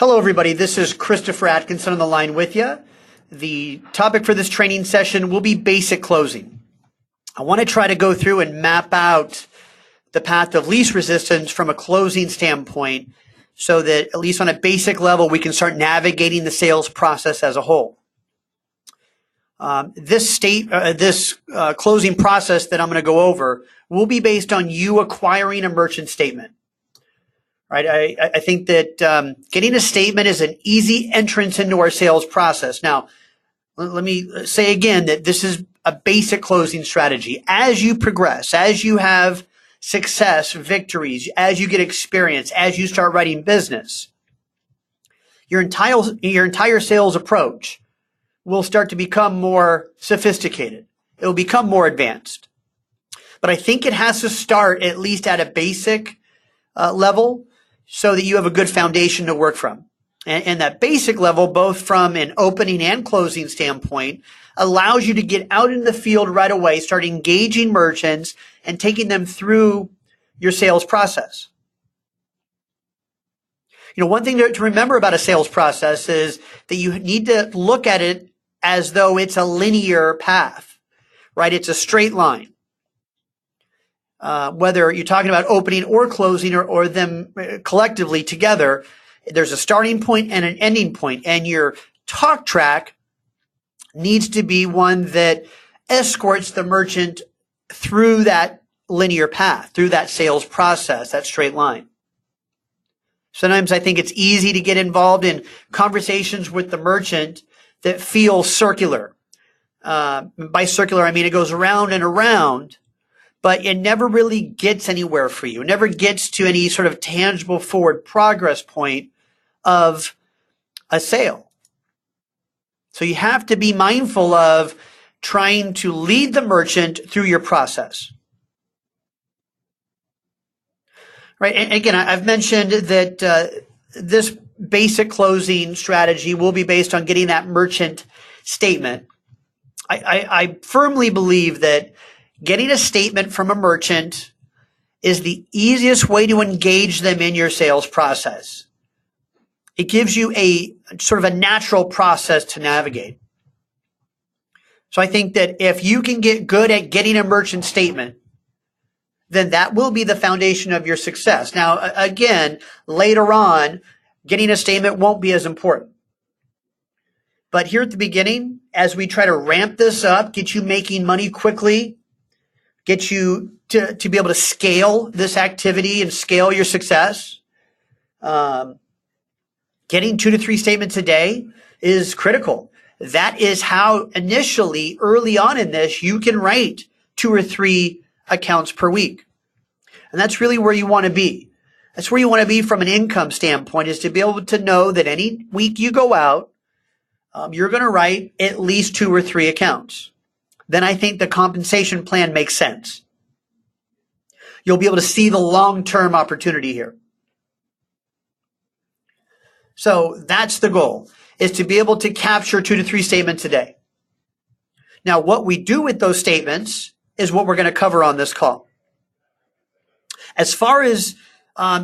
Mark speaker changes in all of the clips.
Speaker 1: Hello, everybody. This is Christopher Atkinson on the line with you. The topic for this training session will be basic closing. I want to try to go through and map out the path of least resistance from a closing standpoint so that at least on a basic level, we can start navigating the sales process as a whole. This closing process that I'm going to go over will be based on you acquiring a merchant statement. Right? I think that getting a statement is an easy entrance into our sales process. Now, let me say again that this is a basic closing strategy. As you progress, as you have success, victories, as you get experience, as you start writing business, your entire sales approach will start to become more sophisticated. It will become more advanced. But I think it has to start at least at a basic level, so that you have a good foundation to work from. And that basic level, both from an opening and closing standpoint, allows you to get out in the field right away, start engaging merchants and taking them through your sales process. You know, one thing to remember about a sales process is that you need to look at it as though it's a linear path, right? It's a straight line. Whether you're talking about opening or closing or them collectively together, there's a starting point and an ending point, and your talk track needs to be one that escorts the merchant through that linear path, through that sales process, that straight line. Sometimes I think it's easy to get involved in conversations with the merchant that feel circular. By circular, I mean it goes around and around, but it never really gets anywhere for you. It never gets to any sort of tangible forward progress point of a sale. So you have to be mindful of trying to lead the merchant through your process. Right? And again, I've mentioned that this basic closing strategy will be based on getting that merchant statement. I firmly believe that getting a statement from a merchant is the easiest way to engage them in your sales process. It gives you a sort of a natural process to navigate. So I think that if you can get good at getting a merchant statement, then that will be the foundation of your success. Now, again, later on, getting a statement won't be as important. But here at the beginning, as we try to ramp this up, get you making money quickly, get you to be able to scale this activity and scale your success. Getting 2 to 3 statements a day is critical. That is how initially, early on in this, you can write 2 or 3 accounts per week. And that's really where you want to be. That's where you want to be from an income standpoint, is to be able to know that any week you go out, you're going to write at least 2 or 3 accounts. Then I think the compensation plan makes sense. You'll be able to see the long-term opportunity here. So that's the goal, is to be able to capture 2 to 3 statements a day. Now, what we do with those statements is what we're going to cover on this call. As far as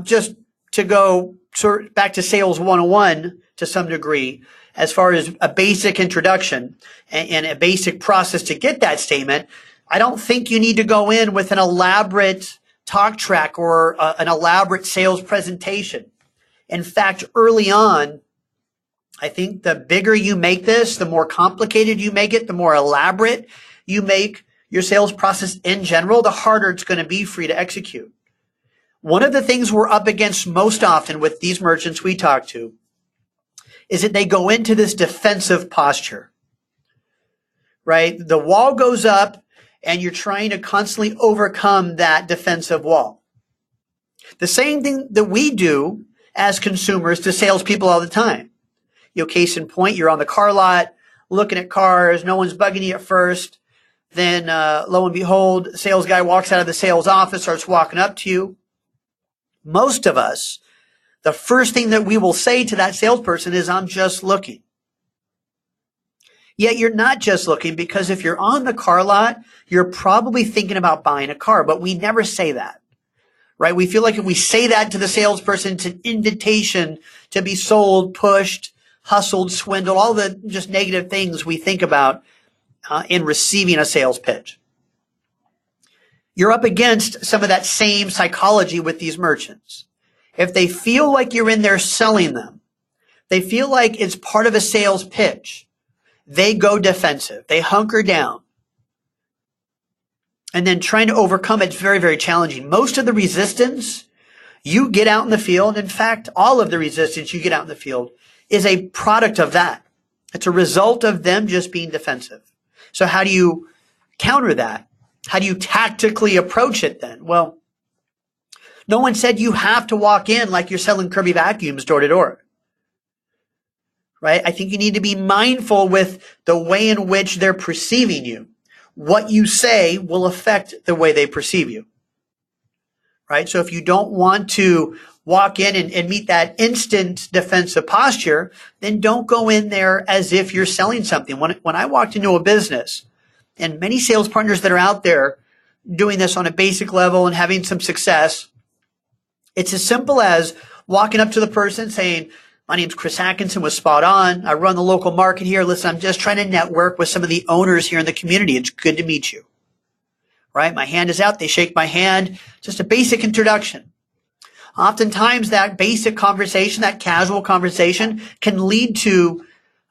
Speaker 1: just to go sort of back to Sales 101 to some degree, as far as a basic introduction and a basic process to get that statement, I don't think you need to go in with an elaborate talk track or an elaborate sales presentation. In fact, early on, I think the bigger you make this, the more complicated you make it, the more elaborate you make your sales process in general, the harder it's going to be for you to execute. One of the things we're up against most often with these merchants we talk to is that they go into this defensive posture, right? The wall goes up and you're trying to constantly overcome that defensive wall. The same thing that we do as consumers to salespeople all the time. You know, case in point, you're on the car lot, looking at cars, no one's bugging you at first. Then lo and behold, the sales guy walks out of the sales office, starts walking up to you. Most of us, the first thing that we will say to that salesperson is, "I'm just looking." Yet you're not just looking, because if you're on the car lot, you're probably thinking about buying a car, but we never say that, right? We feel like if we say that to the salesperson, it's an invitation to be sold, pushed, hustled, swindled, all the just negative things we think about in receiving a sales pitch. You're up against some of that same psychology with these merchants. If they feel like you're in there selling them, they feel like it's part of a sales pitch, they go defensive, they hunker down. And then trying to overcome it's very, very challenging. Most of the resistance you get out in the field, in fact, all of the resistance you get out in the field is a product of that. It's a result of them just being defensive. So how do you counter that? How do you tactically approach it then? Well, no one said you have to walk in like you're selling Kirby vacuums door to door. Right? I think you need to be mindful with the way in which they're perceiving you. What you say will affect the way they perceive you. Right? So if you don't want to walk in and meet that instant defensive posture, then don't go in there as if you're selling something. When I walked into a business, and many sales partners that are out there doing this on a basic level and having some success, it's as simple as walking up to the person saying, my name's Chris Atkinson with Spot On. I run the local market here. Listen, I'm just trying to network with some of the owners here in the community. It's good to meet you. Right? My hand is out. They shake my hand. Just a basic introduction. Oftentimes that basic conversation, that casual conversation can lead to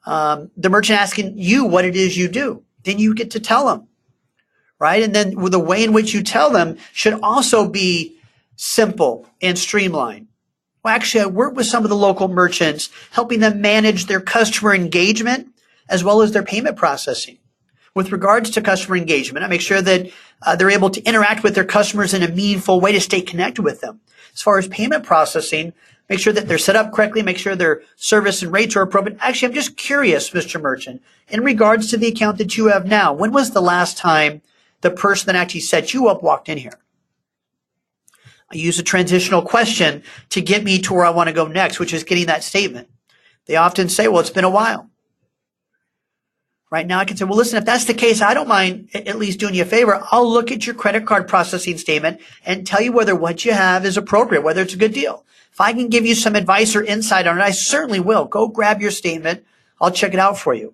Speaker 1: the merchant asking you what it is you do. Then you get to tell them. Right? And then the way in which you tell them should also be simple and streamlined. Well, actually, I work with some of the local merchants, helping them manage their customer engagement as well as their payment processing. With regards to customer engagement, I make sure that they're able to interact with their customers in a meaningful way to stay connected with them. As far as payment processing, make sure that they're set up correctly, make sure their service and rates are appropriate. Actually, I'm just curious, Mr. Merchant, in regards to the account that you have now, when was the last time the person that actually set you up walked in here? I use a transitional question to get me to where I want to go next, which is getting that statement. They often say, well, it's been a while. Right now I can say, well, listen, if that's the case, I don't mind at least doing you a favor. I'll look at your credit card processing statement and tell you whether what you have is appropriate, whether it's a good deal. If I can give you some advice or insight on it, I certainly will. Go grab your statement. I'll check it out for you.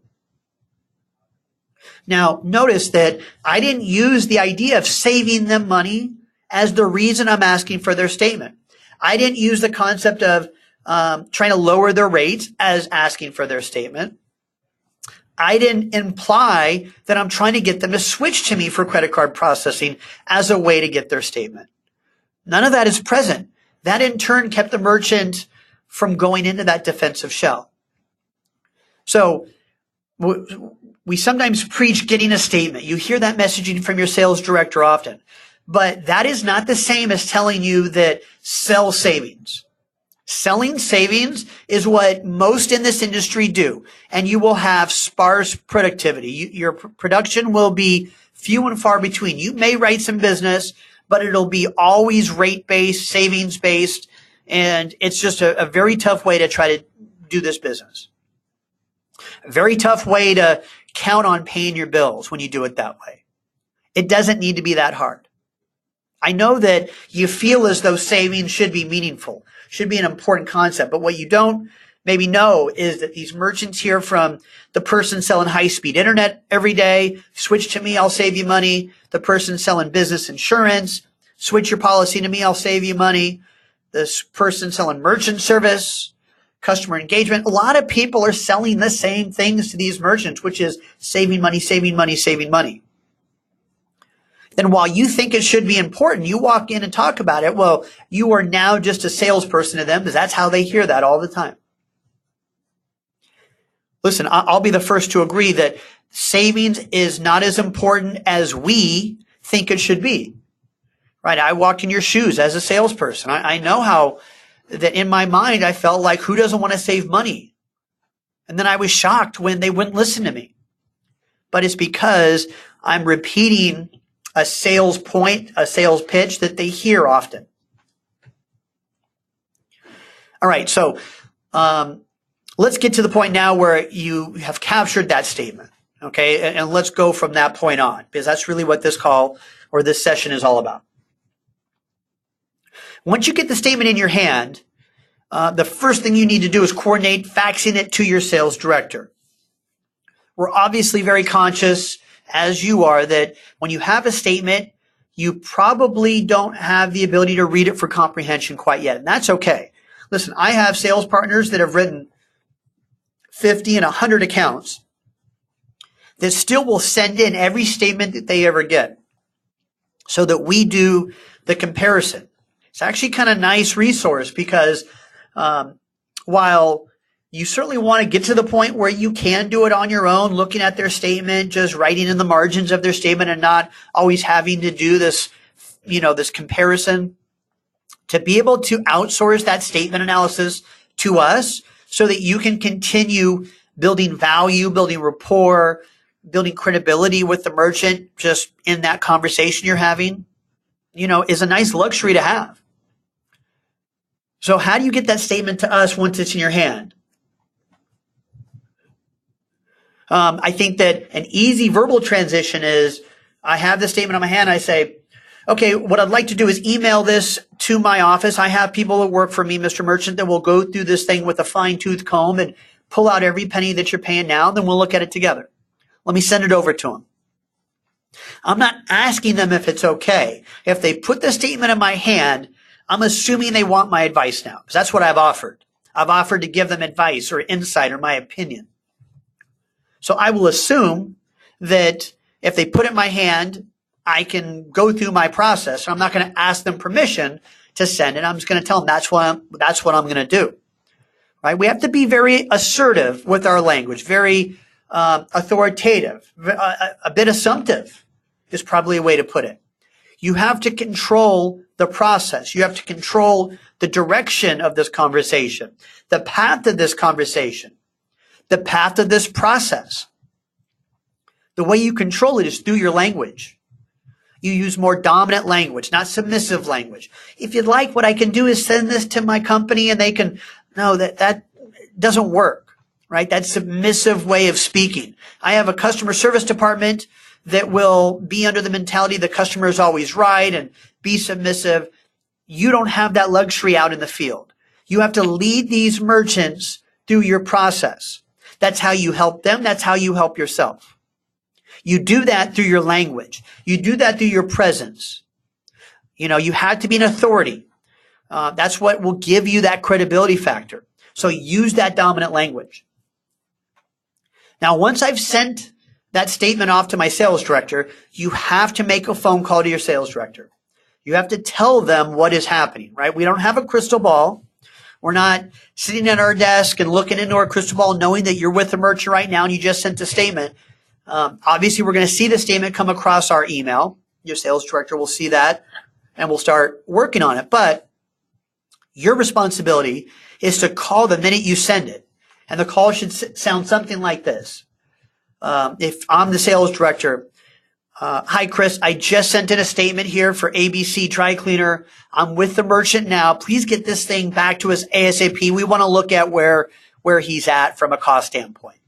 Speaker 1: Now, notice that I didn't use the idea of saving them money as the reason I'm asking for their statement. I didn't use the concept of trying to lower their rates as asking for their statement. I didn't imply that I'm trying to get them to switch to me for credit card processing as a way to get their statement. None of that is present. That in turn kept the merchant from going into that defensive shell. So we sometimes preach getting a statement. You hear that messaging from your sales director often. But that is not the same as telling you that sell savings. Selling savings is what most in this industry do, and you will have sparse productivity. Your production will be few and far between. You may write some business, but it'll be always rate-based, savings-based, and it's just a very tough way to try to do this business. A very tough way to count on paying your bills when you do it that way. It doesn't need to be that hard. I know that you feel as though savings should be meaningful, should be an important concept, but what you don't maybe know is that these merchants hear from the person selling high-speed internet every day, switch to me, I'll save you money. The person selling business insurance, switch your policy to me, I'll save you money. This person selling merchant service, customer engagement. A lot of people are selling the same things to these merchants, which is saving money, saving money, saving money. Then while you think it should be important, you walk in and talk about it. Well, you are now just a salesperson to them because that's how they hear that all the time. Listen, I'll be the first to agree that savings is not as important as we think it should be. Right? I walked in your shoes as a salesperson. I know how that in my mind, I felt like who doesn't want to save money? And then I was shocked when they wouldn't listen to me. But it's because I'm repeating a sales point, a sales pitch that they hear often. All right, so let's get to the point now where you have captured that statement, okay? And let's go from that point on, because that's really what this call or this session is all about. Once you get the statement in your hand, the first thing you need to do is coordinate faxing it to your sales director. We're obviously very conscious, as you are, that when you have a statement, you probably don't have the ability to read it for comprehension quite yet, and that's okay. Listen, I have sales partners that have written 50 and 100 accounts that still will send in every statement that they ever get so that we do the comparison. It's actually kind of a nice resource because while you certainly want to get to the point where you can do it on your own, looking at their statement, just writing in the margins of their statement and not always having to do this, this comparison, to be able to outsource that statement analysis to us so that you can continue building value, building rapport, building credibility with the merchant just in that conversation you're having, is a nice luxury to have. So how do you get that statement to us once it's in your hand? I think that an easy verbal transition is I have the statement in my hand. I say, okay, what I'd like to do is email this to my office. I have people that work for me, Mr. Merchant, that will go through this thing with a fine-tooth comb and pull out every penny that you're paying now. Then we'll look at it together. Let me send it over to them. I'm not asking them if it's okay. If they put the statement in my hand, I'm assuming they want my advice now, because that's what I've offered. I've offered to give them advice or insight or my opinion. So I will assume that if they put it in my hand, I can go through my process. I'm not going to ask them permission to send it. I'm just going to tell them that's what I'm going to do. Right? We have to be very assertive with our language, very authoritative, a bit assumptive is probably a way to put it. You have to control the process. You have to control the direction of this conversation, the path of this conversation, the path of this process. The way you control it is through your language. You use more dominant language, not submissive language. If you'd like, what I can do is send this to my company and they can, no, that doesn't work, right? That submissive way of speaking. I have a customer service department that will be under the mentality the customer is always right and be submissive. You don't have that luxury out in the field. You have to lead these merchants through your process. That's how you help them. That's how you help yourself. You do that through your language. You do that through your presence. You have to be an authority. That's what will give you that credibility factor. So use that dominant language. Now, once I've sent that statement off to my sales director, you have to make a phone call to your sales director. You have to tell them what is happening, right? We don't have a crystal ball. We're not sitting at our desk and looking into our crystal ball knowing that you're with a merchant right now and you just sent a statement. Obviously, we're going to see the statement come across our email. Your sales director will see that and we'll start working on it. But your responsibility is to call the minute you send it. And the call should sound something like this. If I'm the sales director, hi, Chris, I just sent in a statement here for ABC Dry Cleaner. I'm with the merchant now. Please get this thing back to us ASAP. We want to look at where he's at from a cost standpoint.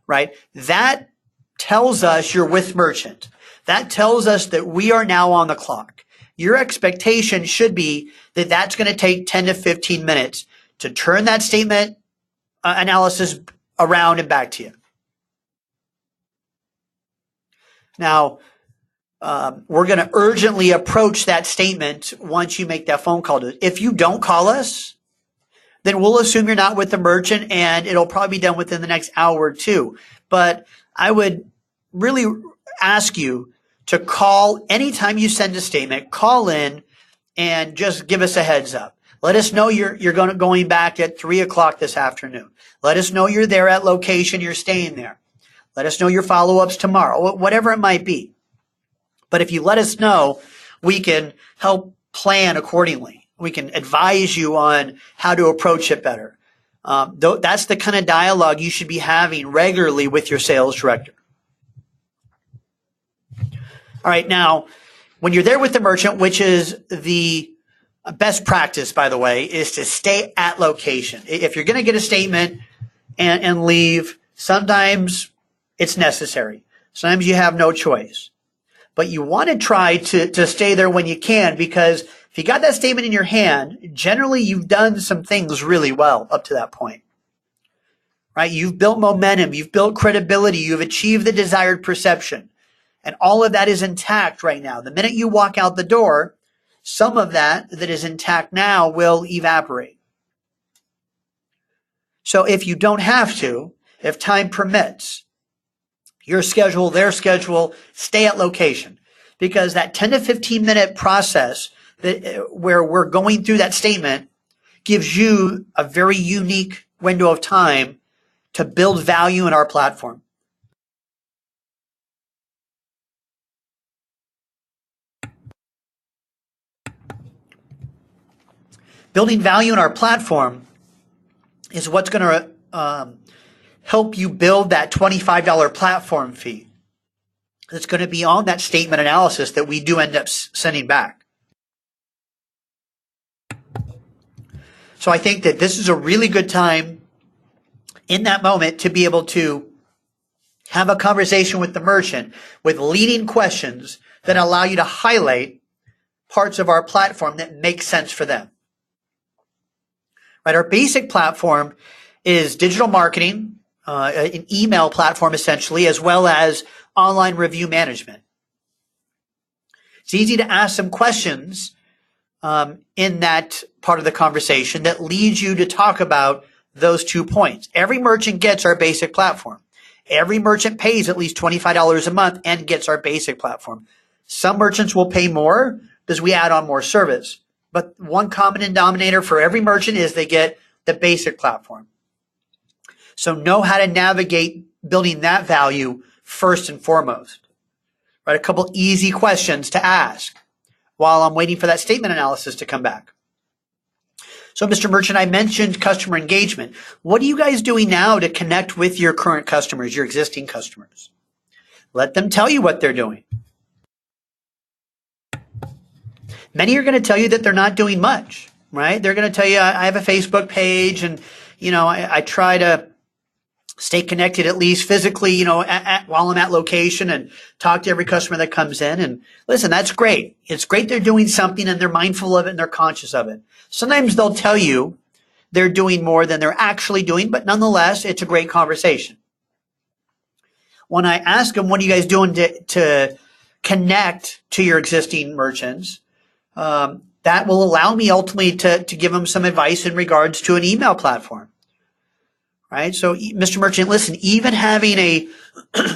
Speaker 1: Right? That tells us you're with merchant. That tells us that we are now on the clock. Your expectation should be that that's going to take 10 to 15 minutes to turn that statement analysis around and back to you. Now, we're going to urgently approach that statement once you make that phone call. If you don't call us, then we'll assume you're not with the merchant and it'll probably be done within the next hour or two. But I would really ask you to call anytime you send a statement, call in and just give us a heads up. Let us know you're going back at 3:00 this afternoon. Let us know you're there at location, you're staying there. Let us know your follow-ups tomorrow, whatever it might be. But if you let us know, we can help plan accordingly. We can advise you on how to approach it better. That's the kind of dialogue you should be having regularly with your sales director. All right, now, when you're there with the merchant, which is the best practice, by the way, is to stay at location. If you're going to get a statement and leave, sometimes it's necessary. Sometimes you have no choice. But you want to try to stay there when you can, because If you got that statement in your hand, generally you've done some things really well up to that point, right? You've built momentum, you've built credibility, you've achieved the desired perception, and all of that is intact right now. The minute you walk out the door, some of that is intact now will evaporate. So if you don't have to, if time permits, your schedule, their schedule, stay at location, because that 10 to 15 minute process where we're going through that statement gives you a very unique window of time to build value in our platform. Building value in our platform is what's going to help you build that $25 platform fee that's going to be on that statement analysis that we do end up sending back. So I think that this is a really good time in that moment to be able to have a conversation with the merchant with leading questions that allow you to highlight parts of our platform that make sense for them. Right? Our basic platform is digital marketing, an email platform essentially, as well as online review management. It's easy to ask some questions in that part of the conversation that leads you to talk about those 2 points. Every merchant gets our basic platform. Every merchant pays at least $25 a month and gets our basic platform. Some merchants will pay more because we add on more service. But one common denominator for every merchant is they get the basic platform. So know how to navigate building that value first and foremost. Right? A couple easy questions to ask while I'm waiting for that statement analysis to come back. So, Mr. Merchant, I mentioned customer engagement. What are you guys doing now to connect with your current customers, your existing customers? Let them tell you what they're doing. Many are going to tell you that they're not doing much, right? They're going to tell you, I have a Facebook page and, I try to stay connected at least physically, while I'm at location and talk to every customer that comes in. And listen, that's great. It's great they're doing something and they're mindful of it and they're conscious of it. Sometimes they'll tell you they're doing more than they're actually doing, but nonetheless, it's a great conversation. When I ask them, what are you guys doing to connect to your existing merchants? That will allow me ultimately to give them some advice in regards to an email platform. Right? So, Mr. Merchant, listen, even having a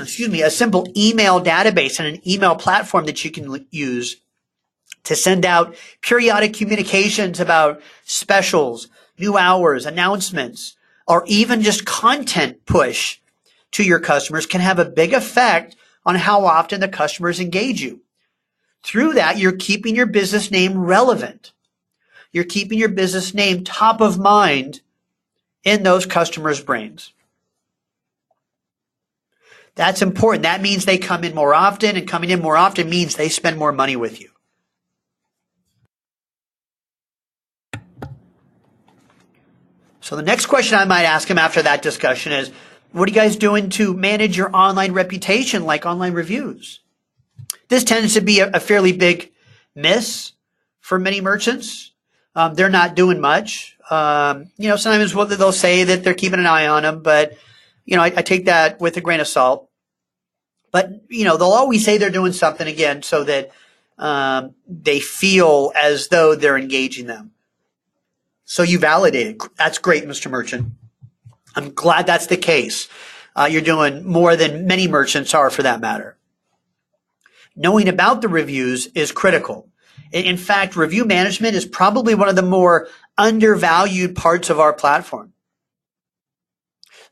Speaker 1: simple email database and an email platform that you can use to send out periodic communications about specials, new hours, announcements, or even just content push to your customers can have a big effect on how often the customers engage you. Through that, you're keeping your business name relevant. You're keeping your business name top of mind in those customers' brains. That's important. That means they come in more often, and coming in more often means they spend more money with you. So the next question I might ask him after that discussion is, what are you guys doing to manage your online reputation, like online reviews? This tends to be a fairly big miss for many merchants. They're not doing much. Sometimes they'll say that they're keeping an eye on them, but, I take that with a grain of salt. But, they'll always say they're doing something again so that they feel as though they're engaging them. So you validate it. That's great, Mr. Merchant. I'm glad that's the case. You're doing more than many merchants are for that matter. Knowing about the reviews is critical. In fact, review management is probably one of the more undervalued parts of our platform.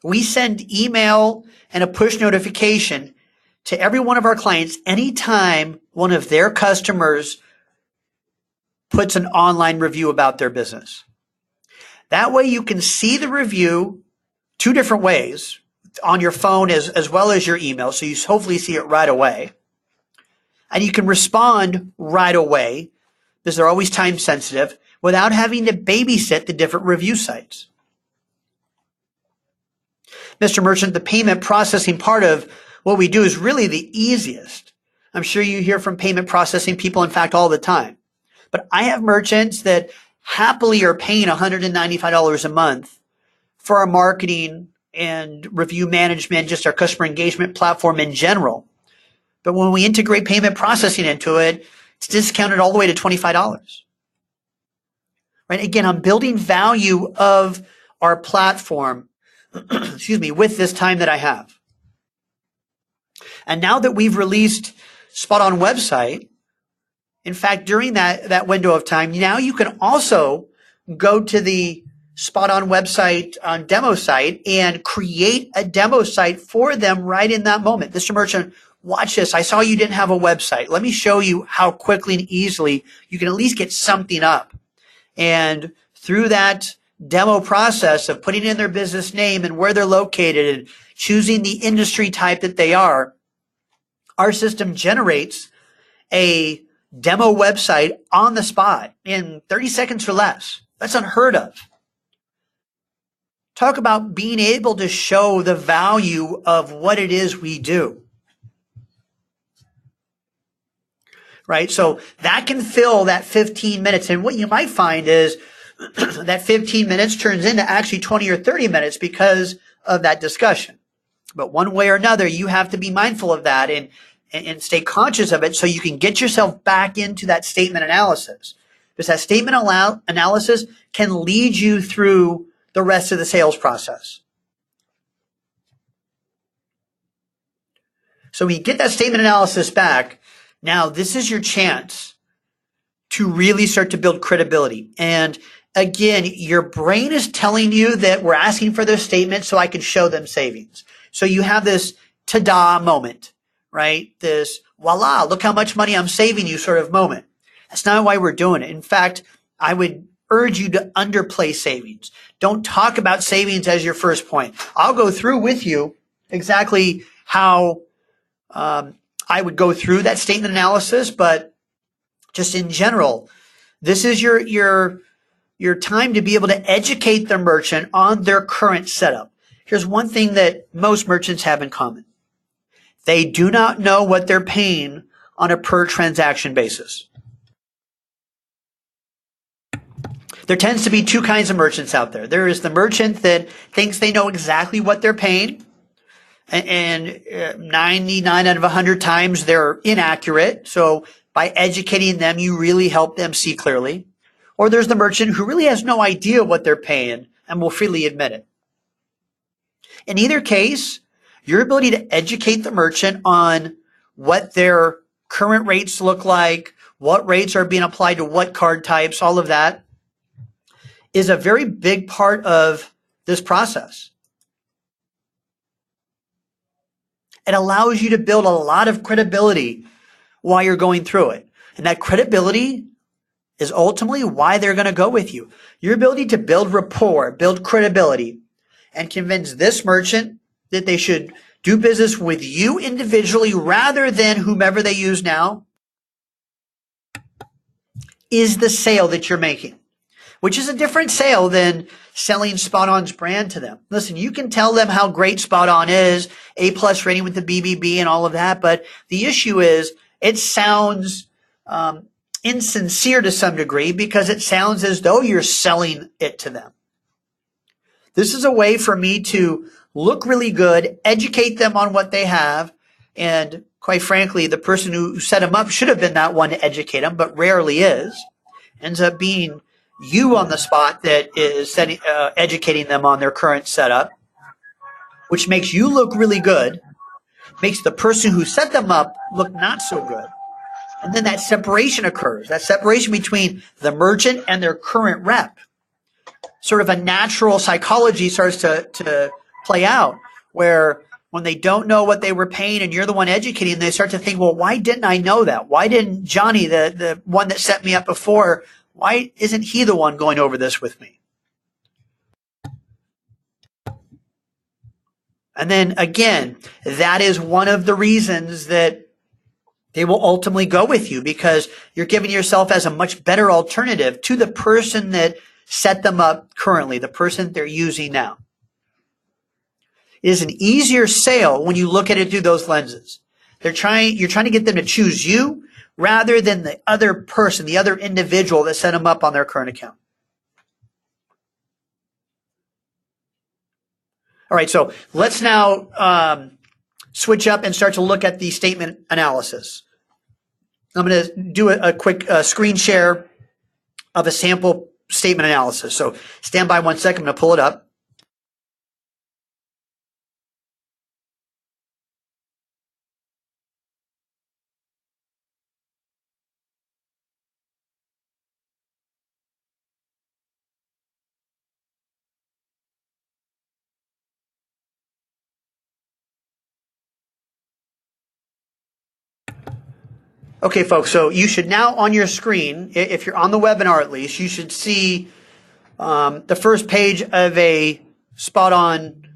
Speaker 1: We send email and a push notification to every one of our clients anytime one of their customers puts an online review about their business. That way you can see the review two different ways, on your phone as well as your email, so you hopefully see it right away. And you can respond right away, because they're always time sensitive, without having to babysit the different review sites. Mr. Merchant, the payment processing part of what we do is really the easiest. I'm sure you hear from payment processing people, in fact, all the time. But I have merchants that happily are paying $195 a month for our marketing and review management, just our customer engagement platform in general. But when we integrate payment processing into it, it's discounted all the way to $25. Right? Again, I'm building value of our platform, excuse me, with this time that I have. And now that we've released Spot On website, in fact, during that window of time, now you can also go to the Spot On website demo site and create a demo site for them right in that moment. Mr. Merchant, watch this. I saw you didn't have a website. Let me show you how quickly and easily you can at least get something up. And through that demo process of putting in their business name and where they're located and choosing the industry type that they are, our system generates a demo website on the spot in 30 seconds or less. That's unheard of. Talk about being able to show the value of what it is we do. Right? So that can fill that 15 minutes. And what you might find is that 15 minutes turns into actually 20 or 30 minutes because of that discussion. But one way or another, you have to be mindful of that and stay conscious of it so you can get yourself back into that statement analysis. Because that statement analysis can lead you through the rest of the sales process. So when you get that statement analysis back, now this is your chance to really start to build credibility. And again, your brain is telling you that we're asking for this statement so I can show them savings. So you have this ta-da moment, right? This voila, look how much money I'm saving you sort of moment. That's not why we're doing it. In fact, I would urge you to underplay savings. Don't talk about savings as your first point. I'll go through with you exactly how I would go through that statement analysis, but just in general, this is your time to be able to educate the merchant on their current setup. Here's one thing that most merchants have in common. They do not know what they're paying on a per transaction basis. There tends to be two kinds of merchants out there. There is the merchant that thinks they know exactly what they're paying, and 99 out of 100 times they're inaccurate. So by educating them, you really help them see clearly. Or there's the merchant who really has no idea what they're paying and will freely admit it. In either case, your ability to educate the merchant on what their current rates look like, what rates are being applied to what card types, all of that is a very big part of this process. It allows you to build a lot of credibility while you're going through it. And that credibility is ultimately why they're going to go with you. Your ability to build rapport, build credibility, and convince this merchant that they should do business with you individually rather than whomever they use now is the sale that you're making, which is a different sale than selling Spot On's brand to them. Listen, you can tell them how great Spot On is, A+ rating with the BBB and all of that, but the issue is it sounds insincere to some degree because it sounds as though you're selling it to them. This is a way for me to look really good, educate them on what they have, and quite frankly, the person who set them up should have been that one to educate them, but rarely is. Ends up being you on the spot that is educating them on their current setup, which makes you look really good, makes the person who set them up look not so good. And then that separation occurs, that separation between the merchant and their current rep. Sort of a natural psychology starts to play out where when they don't know what they were paying and you're the one educating, they start to think, well, why didn't I know that? Why didn't Johnny, the one that set me up before, why isn't he the one going over this with me? And then again, that is one of the reasons that they will ultimately go with you because you're giving yourself as a much better alternative to the person that set them up currently, the person they're using now. It is an easier sale when you look at it through those lenses. You're trying to get them to choose you rather than the other person, the other individual that set them up on their current account. All right, so let's now switch up and start to look at the statement analysis. I'm going to do a quick screen share of a sample statement analysis. So stand by 1 second. I'm going to pull it up. Okay, folks, so you should now on your screen, if you're on the webinar at least, you should see the first page of a spot-on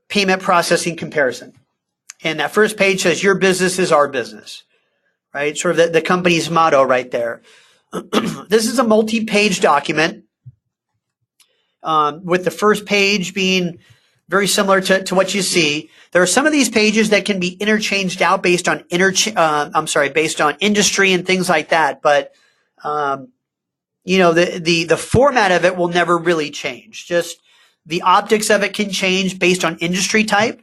Speaker 1: payment processing comparison. And that first page says, your business is our business, right? Sort of the company's motto right there. This is a multi-page document with the first page being very similar to what you see. There are some of these pages that can be interchanged out based on based on industry and things like that. But the format of it will never really change. Just the optics of it can change based on industry type.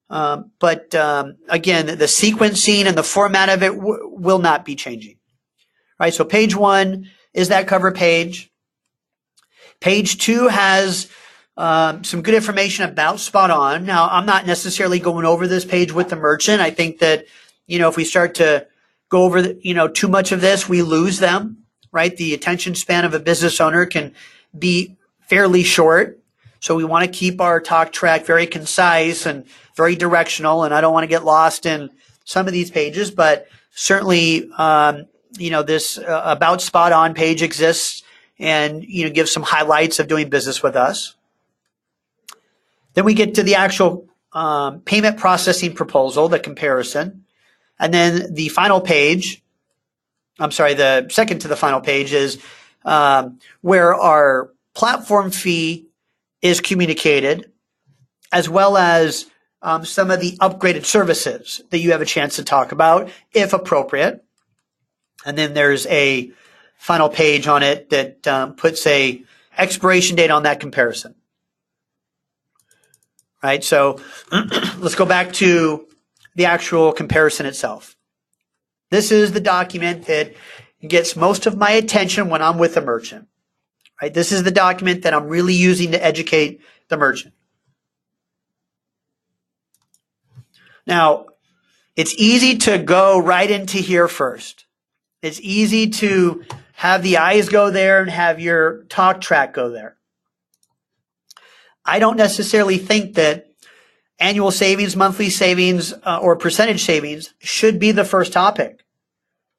Speaker 1: But again, the sequencing and the format of it will not be changing. Right. So page 1 is that cover page. Page 2 has some good information about Spot On. Now, I'm not necessarily going over this page with the merchant. I think that, if we start to go over, too much of this, we lose them, right? The attention span of a business owner can be fairly short. So we want to keep our talk track very concise and very directional. And I don't want to get lost in some of these pages, but certainly, this about Spot On page exists and, gives some highlights of doing business with us. Then we get to the actual payment processing proposal, the comparison. And then the final page, the second to the final page is where our platform fee is communicated, as well as some of the upgraded services that you have a chance to talk about, if appropriate. And then there's a final page on it that puts a expiration date on that comparison. Right, so let's go back to the actual comparison itself. This is the document that gets most of my attention when I'm with a merchant. Right, this is the document that I'm really using to educate the merchant. Now, it's easy to go right into here first. It's easy to have the eyes go there and have your talk track go there. I don't necessarily think that annual savings, monthly savings, or percentage savings should be the first topic.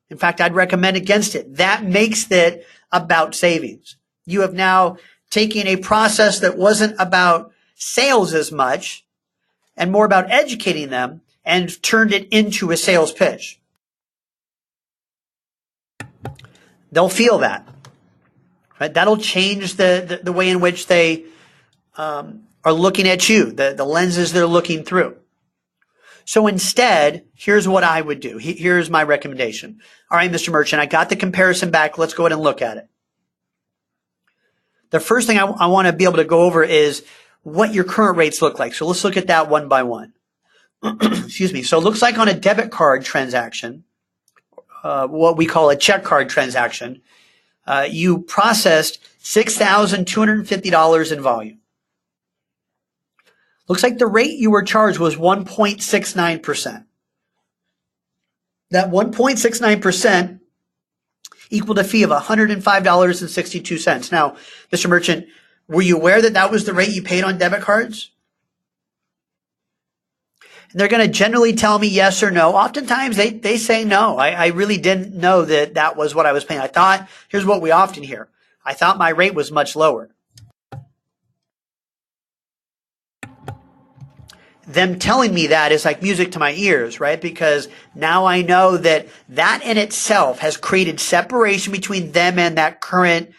Speaker 1: In fact, I'd recommend against it. That makes it about savings. You have now taken a process that wasn't about sales as much and more about educating them and turned it into a sales pitch. They'll feel that. Right? That'll change the way in which they are looking at you, the lenses they're looking through. So instead, here's what I would do. Here's my recommendation. All right, Mr. Merchant, I got the comparison back. Let's go ahead and look at it. The first thing I want to be able to go over is what your current rates look like. So let's look at that one by one. Excuse me. So it looks like on a debit card transaction, what we call a check card transaction, you processed $6,250 in volume. Looks like the rate you were charged was 1.69%. That 1.69% equaled a fee of $105.62. Now, Mr. Merchant, were you aware that that was the rate you paid on debit cards? And they're going to generally tell me yes or no. Oftentimes they say no. I really didn't know that that was what I was paying. I thought, here's what we often hear. I thought my rate was much lower. Them telling me that is like music to my ears, right? Because now I know that that in itself has created separation between them and that current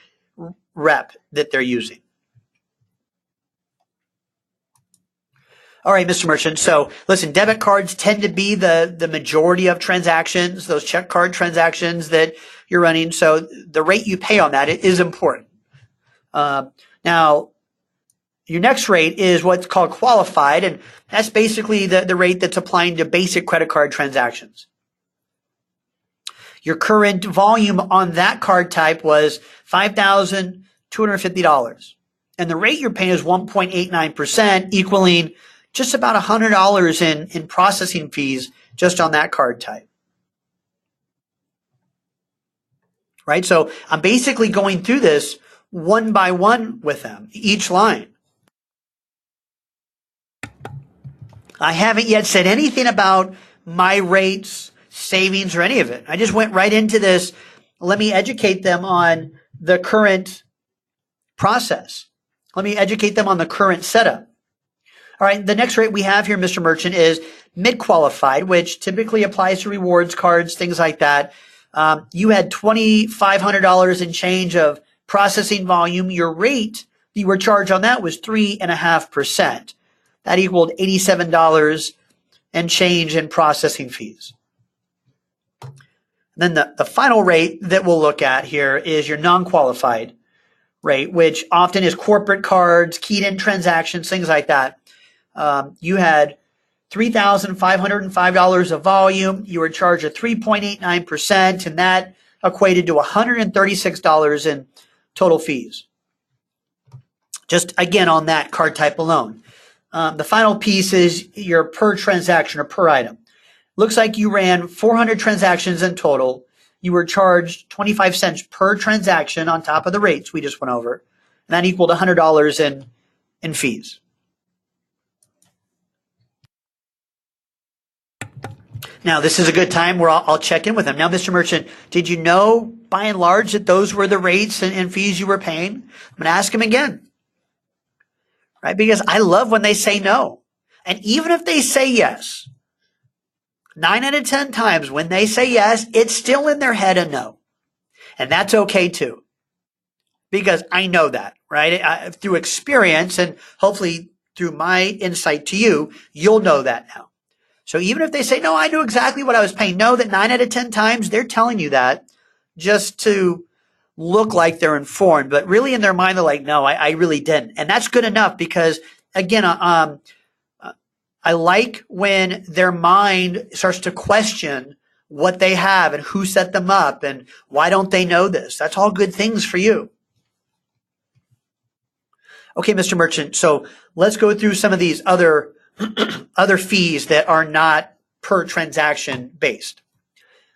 Speaker 1: rep that they're using. All right, Mr. Merchant. So listen, debit cards tend to be the majority of transactions, those check card transactions that you're running. So the rate you pay on that is important. Now, your next rate is what's called qualified, and that's basically the rate that's applying to basic credit card transactions. Your current volume on that card type was $5,250. And the rate you're paying is 1.89%, equaling just about $100 in processing fees just on that card type. Right? So I'm basically going through this one by one with them, each line. I haven't yet said anything about my rates, savings, or any of it. I just went right into this. Let me educate them on the current process. Let me educate them on the current setup. All right, the next rate we have here, Mr. Merchant, is mid-qualified, which typically applies to rewards cards, things like that. You had $2,500 in change of processing volume. Your rate you were charged on that was 3.5%. That equaled $87 and change in processing fees. And then the final rate that we'll look at here is your non-qualified rate, which often is corporate cards, keyed-in transactions, things like that. You had $3,505 of volume. You were charged at 3.89%, and that equated to $136 in total fees. Just again on that card type alone. The final piece is your per transaction or per item. Looks like you ran 400 transactions in total. You were charged 25 cents per transaction on top of the rates we just went over. And that equaled $100 in fees. Now, this is a good time where I'll check in with them. Now, Mr. Merchant, did you know by and large that those were the rates and fees you were paying? I'm going to ask them again. Right? Because I love when they say no. And even if they say yes, 9 out of 10 times when they say yes, it's still in their head a no. And that's okay too. Because I know that, right? Through experience and hopefully through my insight to you, you'll know that now. So even if they say, no, I knew exactly what I was paying, know that 9 out of 10 times they're telling you that just to look like they're informed, but really in their mind, they're like, no, I really didn't. And that's good enough because, again, I like when their mind starts to question what they have and who set them up and why don't they know this. That's all good things for you. Okay, Mr. Merchant, so let's go through some of these other fees that are not per transaction based.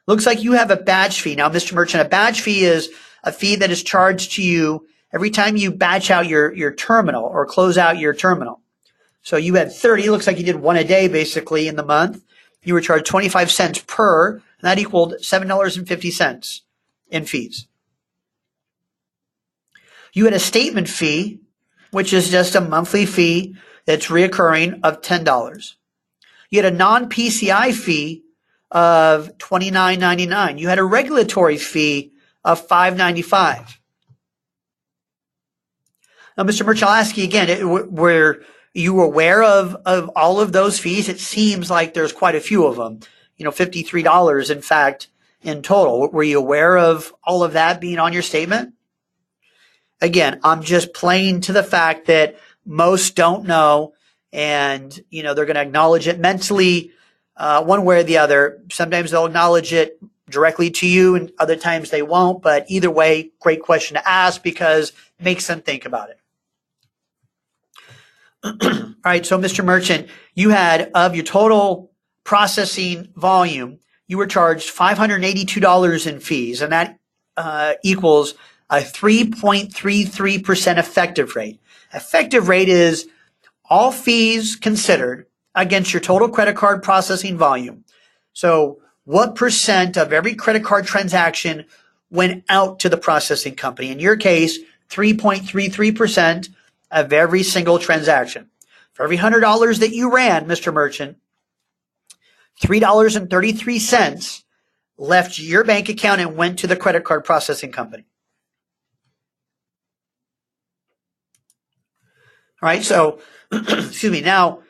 Speaker 1: Looks like you have a badge fee. Now, Mr. Merchant, a badge fee is a fee that is charged to you every time you batch out your terminal or close out your terminal. So you had 30, looks like you did one a day basically in the month. You were charged 25 cents per, and that equaled $7.50 in fees. You had a statement fee, which is just a monthly fee that's reoccurring of $10. You had a non-PCI fee of $29.99. You had a regulatory fee of $5.95. Now, Mr. Merchant, I'll ask you again, were you aware of all of those fees? It seems like there's quite a few of them, $53, in fact, in total. Were you aware of all of that being on your statement? Again, I'm just playing to the fact that most don't know, and they're going to acknowledge it mentally one way or the other. Sometimes they'll acknowledge it directly to you, and other times they won't. But either way, great question to ask because it makes them think about it. All right, so Mr. Merchant, you had, of your total processing volume, you were charged $582 in fees, and that equals a 3.33% effective rate. Effective rate is all fees considered against your total credit card processing volume. So what percent of every credit card transaction went out to the processing company? In your case, 3.33% of every single transaction. For every $100 that you ran, Mr. Merchant, $3.33 left your bank account and went to the credit card processing company. All right, so, excuse me, now,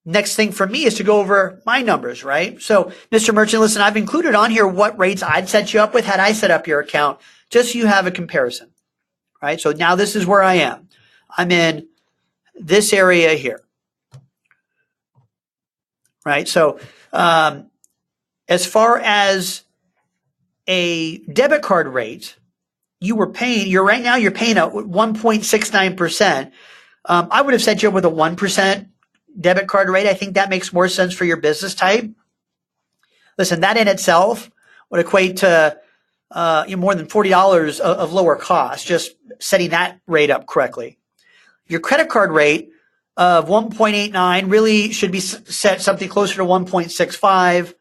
Speaker 1: next thing for me is to go over my numbers, right? So, Mr. Merchant, listen, I've included on here what rates I'd set you up with had I set up your account, just so you have a comparison, right? So now this is where I am. I'm in this area here, right? So, as far as a debit card rate, you're paying at 1.69%. I would have set you up with a 1% debit card rate. I think that makes more sense for your business type. Listen, that in itself would equate to more than $40 of lower cost, just setting that rate up correctly. Your credit card rate of 1.89 really should be set something closer to 1.65.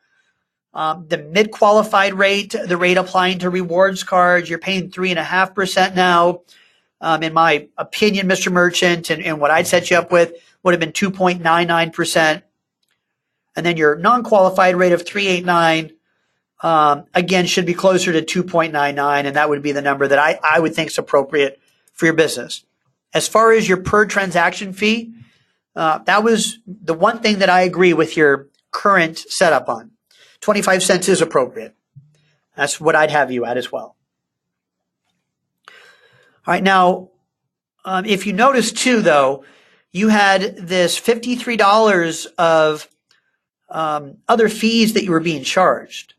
Speaker 1: The mid-qualified rate, the rate applying to rewards cards, you're paying 3.5% now. In my opinion, Mr. Merchant, and what I'd set you up with would have been 2.99%. And then your non-qualified rate of 3.89, again, should be closer to 2.99, and that would be the number that I would think is appropriate for your business. As far as your per transaction fee, that was the one thing that I agree with your current setup on. 25 cents is appropriate. That's what I'd have you at as well. All right, now, if you notice too, though, you had this $53 of other fees that you were being charged.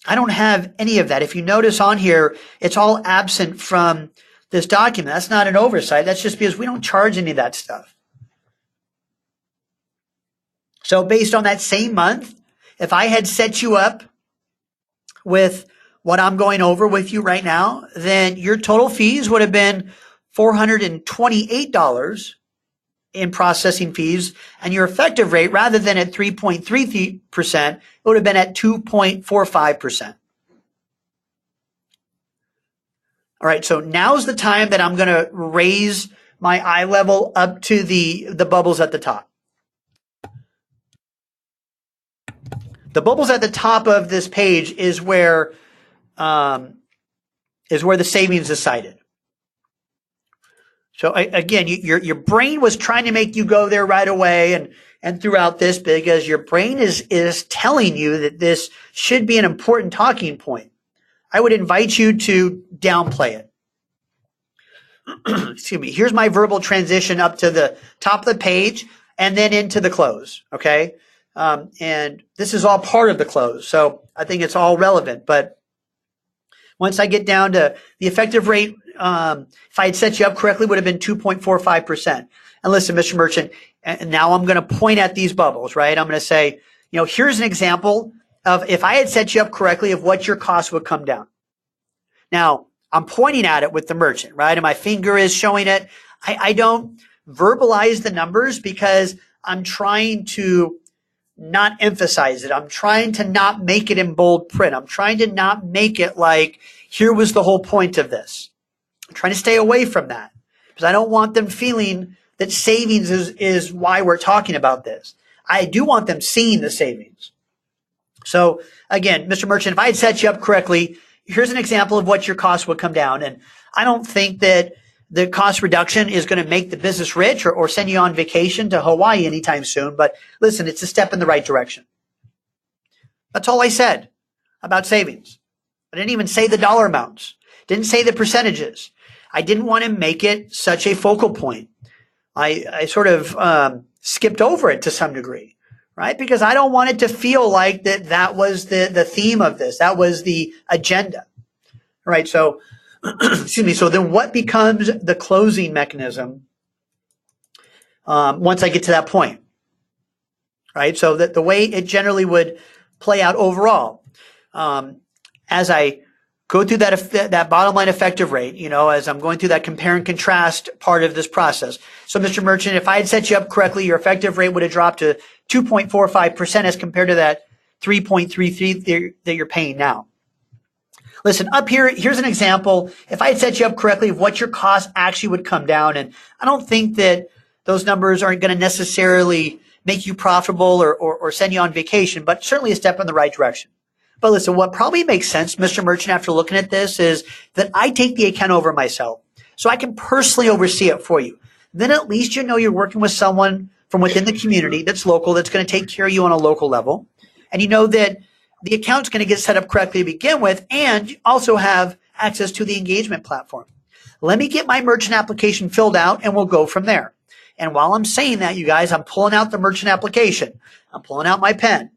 Speaker 1: I don't have any of that. If you notice on here, it's all absent from this document. That's not an oversight. That's just because we don't charge any of that stuff. So based on that same month, if I had set you up with what I'm going over with you right now, then your total fees would have been $428 in processing fees, and your effective rate, rather than at 3.33%, it would have been at 2.45%. All right, so now's the time that I'm going to raise my eye level up to the bubbles at the top. The bubbles at the top of this page is where the savings is cited. So again, your brain was trying to make you go there right away and throughout this, because your brain is telling you that this should be an important talking point. I would invite you to downplay it. Excuse me. Here's my verbal transition up to the top of the page and then into the close. Okay. And this is all part of the close. So I think it's all relevant, but once I get down to the effective rate, if I had set you up correctly, would have been 2.45%. And listen, Mr. Merchant, and now I'm going to point at these bubbles, right? I'm going to say, here's an example of if I had set you up correctly of what your cost would come down. Now, I'm pointing at it with the merchant, right? And my finger is showing it. I don't verbalize the numbers because I'm trying to not emphasize it. I'm trying to not make it in bold print. I'm trying to not make it like, here was the whole point of this. I'm trying to stay away from that because I don't want them feeling that savings is why we're talking about this. I do want them seeing the savings. So again, Mr. Merchant, if I had set you up correctly, here's an example of what your cost would come down. And I don't think that the cost reduction is going to make the business rich or send you on vacation to Hawaii anytime soon. But listen, it's a step in the right direction. That's all I said about savings. I didn't even say the dollar amounts. Didn't say the percentages. I didn't want to make it such a focal point. I sort of skipped over it to some degree, right? Because I don't want it to feel like that was the theme of this. That was the agenda, right? So, excuse me. So then what becomes the closing mechanism once I get to that point, right? So that the way it generally would play out overall, as I go through that bottom line effective rate, as I'm going through that compare and contrast part of this process. So Mr. Merchant, if I had set you up correctly, your effective rate would have dropped to 2.45% as compared to that 3.33 that you're paying now. Listen, up here, here's an example. If I had set you up correctly of what your cost actually would come down, and I don't think that those numbers aren't going to necessarily make you profitable or send you on vacation, but certainly a step in the right direction. But listen, what probably makes sense, Mr. Merchant, after looking at this is that I take the account over myself so I can personally oversee it for you. Then at least you're working with someone from within the community that's local, that's going to take care of you on a local level. And you know that the account's going to get set up correctly to begin with, and you also have access to the engagement platform. Let me get my merchant application filled out and we'll go from there. And while I'm saying that, you guys, I'm pulling out the merchant application. I'm pulling out my pen.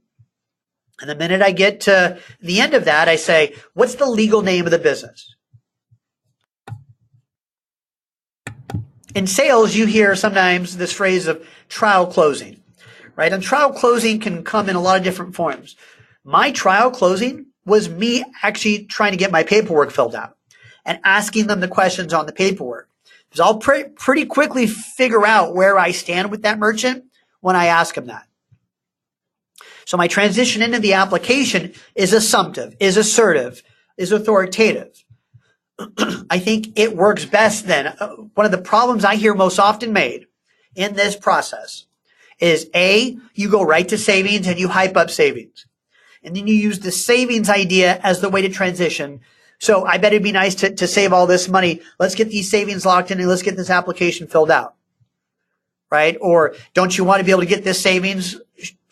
Speaker 1: And the minute I get to the end of that, I say, what's the legal name of the business? In sales, you hear sometimes this phrase of trial closing, right? And trial closing can come in a lot of different forms. My trial closing was me actually trying to get my paperwork filled out and asking them the questions on the paperwork. Because I'll pretty quickly figure out where I stand with that merchant when I ask them that. So my transition into the application is assumptive, is assertive, is authoritative. I think it works best then. One of the problems I hear most often made in this process is A, you go right to savings and you hype up savings. And then you use the savings idea as the way to transition. So I bet it'd be nice to save all this money. Let's get these savings locked in and let's get this application filled out. Right? Or don't you want to be able to get this savings?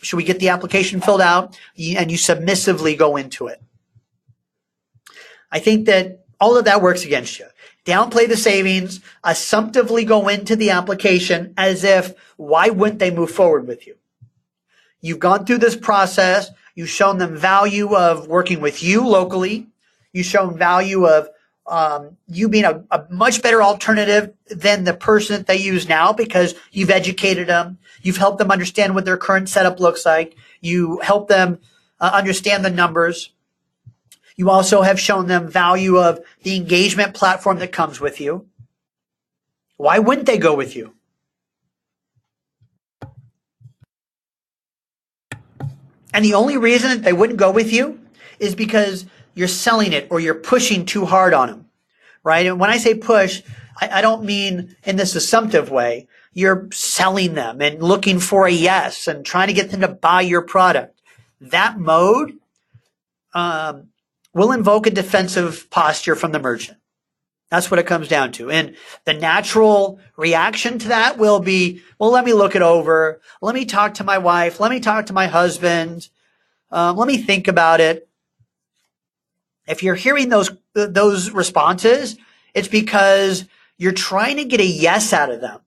Speaker 1: Should we get the application filled out? And you submissively go into it. I think that all of that works against you. Downplay the savings, assumptively go into the application as if, why wouldn't they move forward with you? You've gone through this process. You've shown them value of working with you locally. You've shown value of you being a much better alternative than the person that they use now because you've educated them. You've helped them understand what their current setup looks like. You help them understand the numbers. You also have shown them value of the engagement platform that comes with you. Why wouldn't they go with you? And the only reason that they wouldn't go with you is because you're selling it or you're pushing too hard on them, right? And when I say push, I don't mean in this assumptive way. You're selling them and looking for a yes and trying to get them to buy your product. That mode will invoke a defensive posture from the merchant. That's what it comes down to. And the natural reaction to that will be, well, let me look it over. Let me talk to my wife. Let me talk to my husband. Let me think about it. If you're hearing those responses, it's because you're trying to get a yes out of them.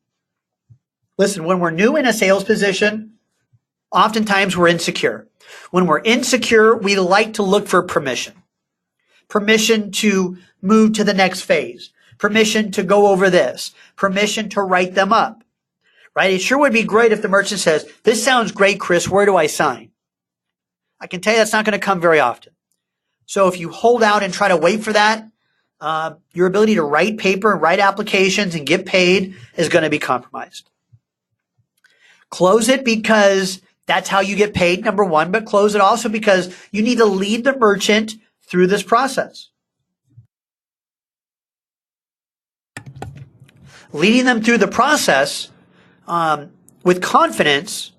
Speaker 1: Listen, when we're new in a sales position, oftentimes we're insecure. When we're insecure, we like to look for permission. Permission to move to the next phase. Permission to go over this. Permission to write them up. Right? It sure would be great if the merchant says, this sounds great, Chris. Where do I sign? I can tell you that's not going to come very often. So if you hold out and try to wait for that, your ability to write paper and write applications and get paid is going to be compromised. Close it because that's how you get paid, number one, but close it also because you need to lead the merchant through this process. Leading them through the process with confidence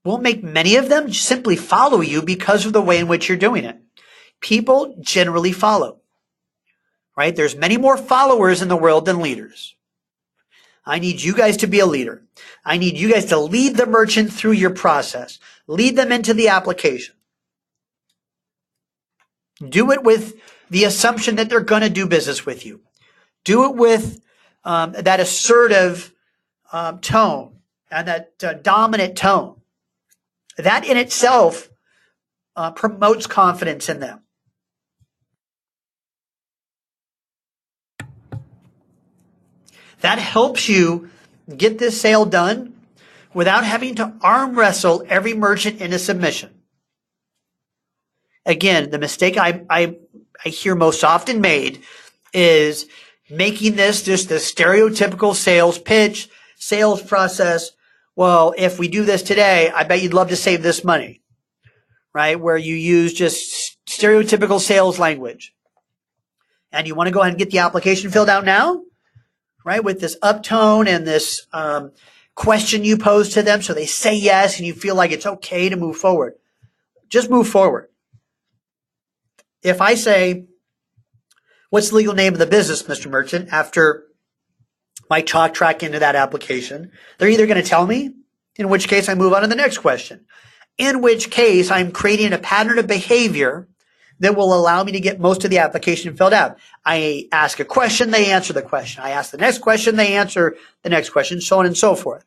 Speaker 1: will make many of them simply follow you because of the way in which you're doing it. People generally follow, right? There's many more followers in the world than leaders. I need you guys to be a leader. I need you guys to lead the merchant through your process. Lead them into the application. Do it with the assumption that they're going to do business with you. Do it with that assertive tone and that dominant tone. That in itself promotes confidence in them. That helps you get this sale done without having to arm wrestle every merchant into submission. Again, the mistake I hear most often made is making this just the stereotypical sales pitch, sales process. Well, if we do this today, I bet you'd love to save this money, right? Where you use just stereotypical sales language. And you want to go ahead and get the application filled out now, right? With this uptone and this question you pose to them so they say yes and you feel like it's okay to move forward. Just move forward. If I say, what's the legal name of the business, Mr. Merchant, after my talk track into that application. They're either going to tell me, in which case I move on to the next question, in which case I'm creating a pattern of behavior that will allow me to get most of the application filled out. I ask a question, they answer the question. I ask the next question, they answer the next question, so on and so forth.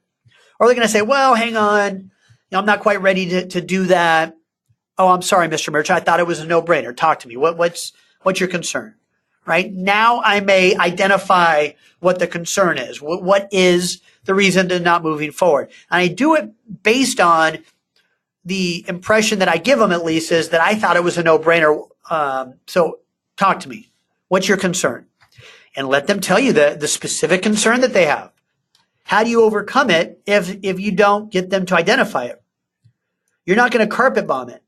Speaker 1: Or they're going to say, well, hang on, I'm not quite ready to do that. Oh, I'm sorry, Mr. Merchant. I thought it was a no-brainer. Talk to me. What's your concern? Right? Now I may identify what the concern is. What is the reason to not moving forward? And I do it based on the impression that I give them, at least, is that I thought it was a no-brainer. So talk to me. What's your concern? And let them tell you the specific concern that they have. How do you overcome it if you don't get them to identify it? You're not going to carpet bomb it.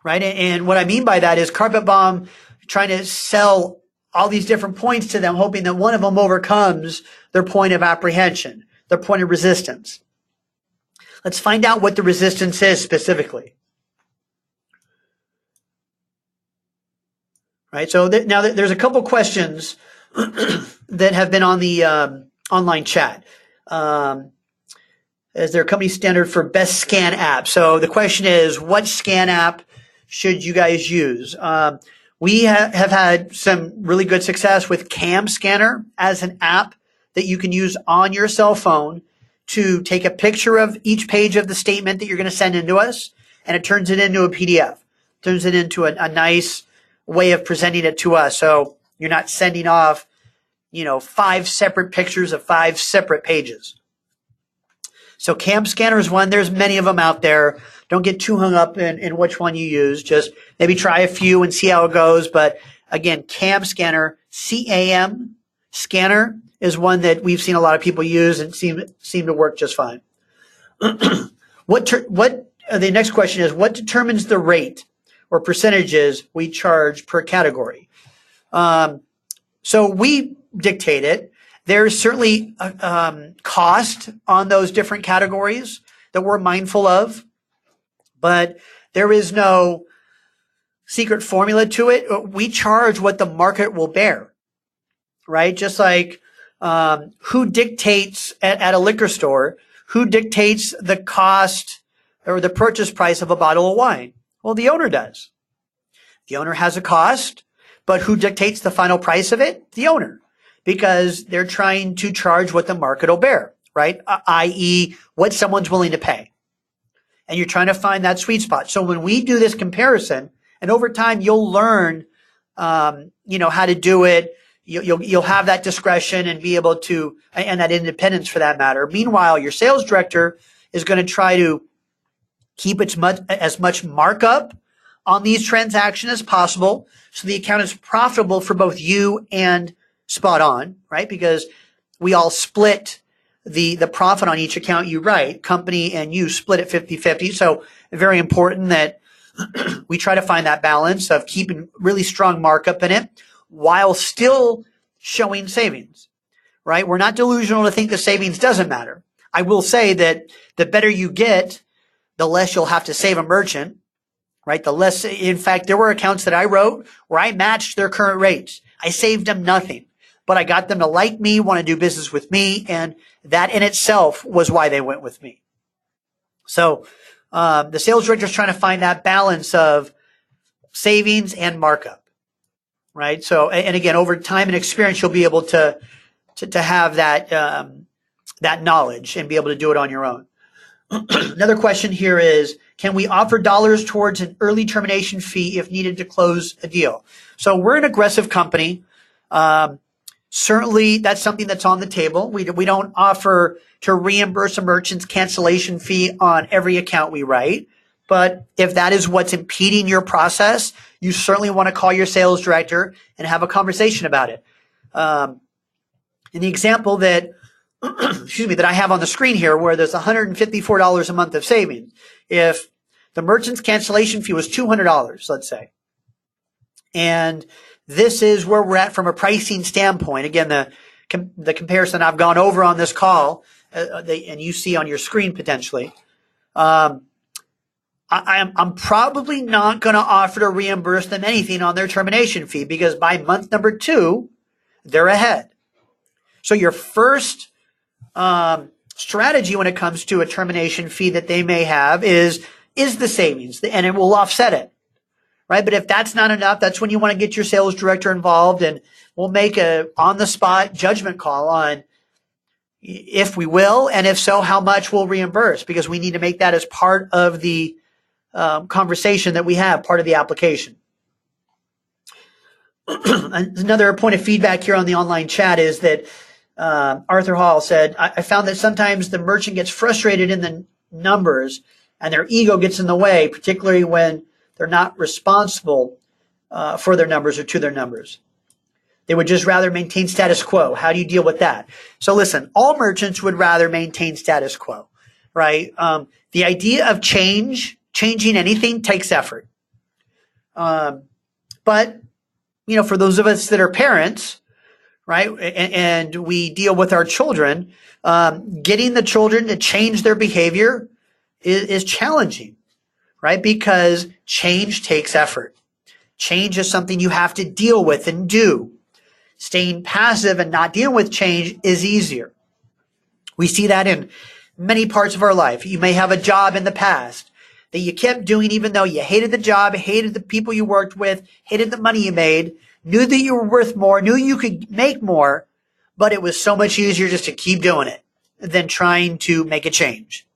Speaker 1: Right? And what I mean by that is carpet bomb, trying to sell all these different points to them, hoping that one of them overcomes their point of apprehension, their point of resistance. Let's find out what the resistance is specifically. Right? So now there's a couple questions that have been on the online chat. Is there a company standard for best scan app? So the question is, what scan app should you guys use? We have had some really good success with Cam Scanner as an app that you can use on your cell phone to take a picture of each page of the statement that you're going to send into us, and it turns it into a PDF. Turns it into a nice way of presenting it to us. So you're not sending off, 5 separate pictures of 5 separate pages. So Cam Scanner is one. There's many of them out there. Don't get too hung up in which one you use. Just maybe try a few and see how it goes. But again, Cam Scanner, CAM Scanner is one that we've seen a lot of people use and seem to work just fine. The next question is, what determines the rate or percentages we charge per category? So we dictate it. There's certainly cost on those different categories that we're mindful of, but there is no secret formula to it. We charge what the market will bear, right? Just like who dictates at a liquor store, who dictates the cost or the purchase price of a bottle of wine? Well, the owner does. The owner has a cost, but who dictates the final price of it? The owner. Because they're trying to charge what the market will bear, right? I.e., what someone's willing to pay. And you're trying to find that sweet spot. So when we do this comparison, and over time you'll learn, how to do it. You'll have that discretion and be able to, and that independence for that matter. Meanwhile, your sales director is going to try to keep as much markup on these transactions as possible, so the account is profitable for both you and Spot On, right? Because we all split the profit on each account you write. Company and you split it 50-50. So very important that we try to find that balance of keeping really strong markup in it while still showing savings, right? We're not delusional to think the savings doesn't matter. I will say that the better you get, the less you'll have to save a merchant, right? The less, in fact, there were accounts that I wrote where I matched their current rates. I saved them nothing, but I got them to like me, want to do business with me, and that in itself was why they went with me. So the sales director is trying to find that balance of savings and markup, right? So, and again, over time and experience, you'll be able to have that that knowledge and be able to do it on your own. Another question here is, can we offer dollars towards an early termination fee if needed to close a deal? So we're an aggressive company. Certainly, that's something that's on the table. We don't offer to reimburse a merchant's cancellation fee on every account we write. But if that is what's impeding your process, you certainly want to call your sales director and have a conversation about it. In the example that that I have on the screen here, where there's $154 a month of savings. If the merchant's cancellation fee was $200, let's say, and this is where we're at from a pricing standpoint. Again, the comparison I've gone over on this call, and you see on your screen potentially. I'm probably not going to offer to reimburse them anything on their termination fee, because by month number 2, they're ahead. So your first strategy when it comes to a termination fee that they may have is the savings, and it will offset it, right? But if that's not enough, that's when you want to get your sales director involved, and we'll make a on-the-spot judgment call on if we will, and if so, how much we'll reimburse, because we need to make that as part of the conversation that we have, part of the application. Another point of feedback here on the online chat is that Arthur Hall said, I found that sometimes the merchant gets frustrated in the numbers and their ego gets in the way, particularly when they're not responsible for their numbers or to their numbers. They would just rather maintain status quo. How do you deal with that? So listen, all merchants would rather maintain status quo, right? The idea of changing anything takes effort. But, you know, for those of us that are parents, right, and we deal with our children, getting the children to change their behavior is challenging, right? Because change takes effort. Change is something you have to deal with and do. Staying passive and not dealing with change is easier. We see that in many parts of our life. You may have a job in the past that you kept doing even though you hated the job, hated the people you worked with, hated the money you made, knew that you were worth more, knew you could make more, but it was so much easier just to keep doing it than trying to make a change,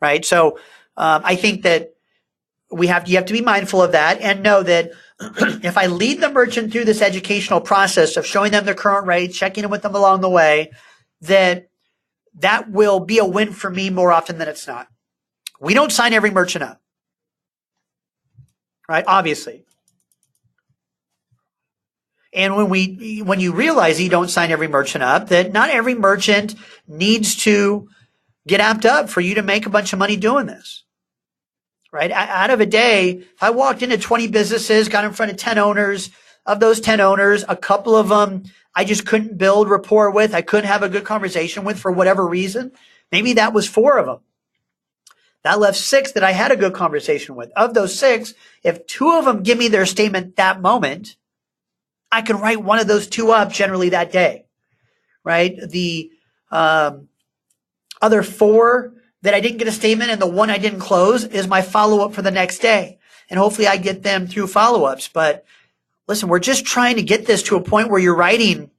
Speaker 1: right? So I think that you have to be mindful of that and know that if I lead the merchant through this educational process of showing them their current rate, checking in with them along the way, that will be a win for me more often than it's not. We don't sign every merchant up, right? Obviously. And when you realize you don't sign every merchant up, that not every merchant needs to get amped up for you to make a bunch of money doing this. Right? Out of a day, if I walked into 20 businesses, got in front of 10 owners, of those 10 owners, a couple of them I just couldn't build rapport with, I couldn't have a good conversation with for whatever reason. Maybe that was 4 of them. That left 6 that I had a good conversation with. Of those 6, if 2 of them give me their statement that moment, I can write one of those 2 up generally that day, right? The other 4 that I didn't get a statement and the 1 I didn't close is my follow-up for the next day. And hopefully I get them through follow-ups. But listen, we're just trying to get this to a point where you're writing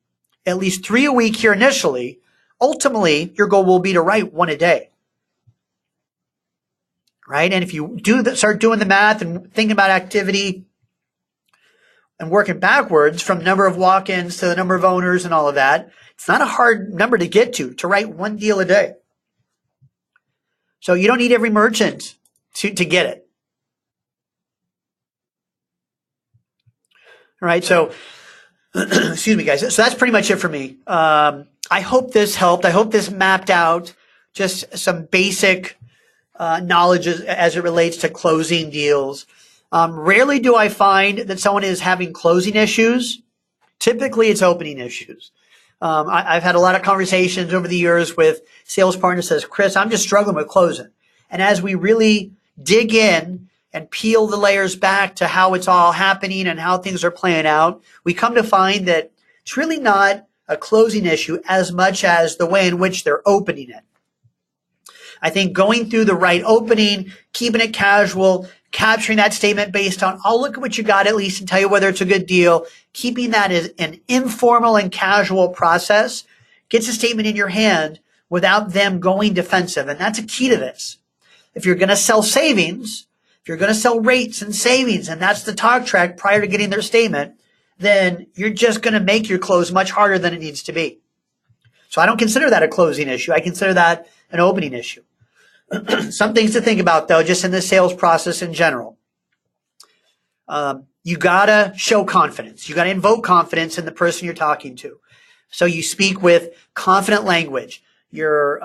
Speaker 1: at least 3 a week here initially. Ultimately, your goal will be to write 1 a day, right? And if you start doing the math and thinking about activity and working backwards from number of walk-ins to the number of owners and all of that, it's not a hard number to get to write 1 deal a day. So you don't need every merchant to get it. All right. So, excuse me, guys. So that's pretty much it for me. I hope this helped. I hope this mapped out just some basic knowledge as it relates to closing deals. Rarely do I find that someone is having closing issues. Typically, it's opening issues. I've had a lot of conversations over the years with sales partners says, Chris, I'm just struggling with closing. And as we really dig in and peel the layers back to how it's all happening and how things are playing out, we come to find that it's really not a closing issue as much as the way in which they're opening it. I think going through the right opening, keeping it casual, capturing that statement based on, I'll look at what you got at least and tell you whether it's a good deal. Keeping that as an informal and casual process gets a statement in your hand without them going defensive. And that's a key to this. If you're going to sell savings, if you're going to sell rates and savings, and that's the talk track prior to getting their statement, then you're just going to make your close much harder than it needs to be. So I don't consider that a closing issue. I consider that an opening issue. Some things to think about, though, just in the sales process in general. You got to show confidence. You got to invoke confidence in the person you're talking to. So you speak with confident language. Your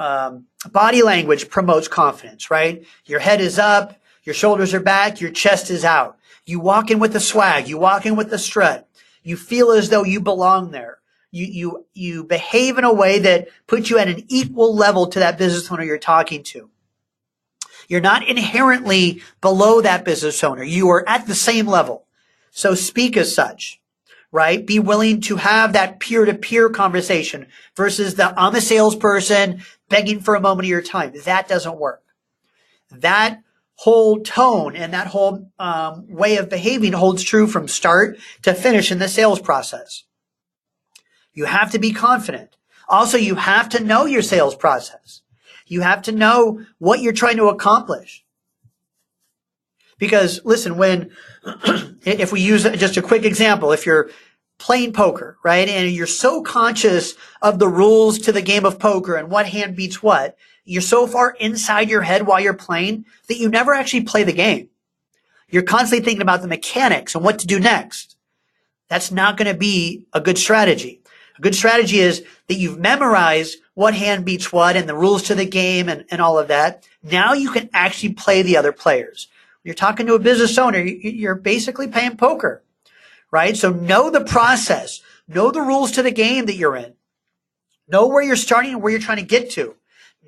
Speaker 1: body language promotes confidence, right? Your head is up, your shoulders are back, your chest is out. You walk in with the swag. You walk in with the strut. You feel as though you belong there. You behave in a way that puts you at an equal level to that business owner you're talking to. You're not inherently below that business owner. You are at the same level. So speak as such, right? Be willing to have that peer-to-peer conversation versus the I'm a salesperson begging for a moment of your time. That doesn't work. That whole tone and that whole way of behaving holds true from start to finish in the sales process. You have to be confident. Also, you have to know your sales process. You have to know what you're trying to accomplish. Because listen, if we use just a quick example, if you're playing poker, right, and you're so conscious of the rules to the game of poker and what hand beats what, you're so far inside your head while you're playing that you never actually play the game. You're constantly thinking about the mechanics and what to do next. That's not going to be a good strategy. A good strategy is that you've memorized what hand beats what and the rules to the game and all of that. Now you can actually play the other players. When you're talking to a business owner, you're basically playing poker, right? So know the process. Know the rules to the game that you're in. Know where you're starting and where you're trying to get to.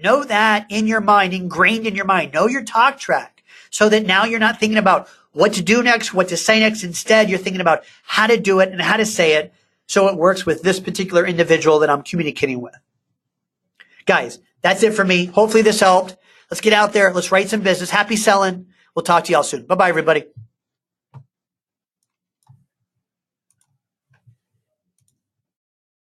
Speaker 1: Know that in your mind, ingrained in your mind. Know your talk track so that now you're not thinking about what to do next, what to say next. Instead, you're thinking about how to do it and how to say it so it works with this particular individual that I'm communicating with. Guys, that's it for me. Hopefully this helped. Let's get out there. Let's write some business. Happy selling. We'll talk to y'all soon. Bye-bye, everybody.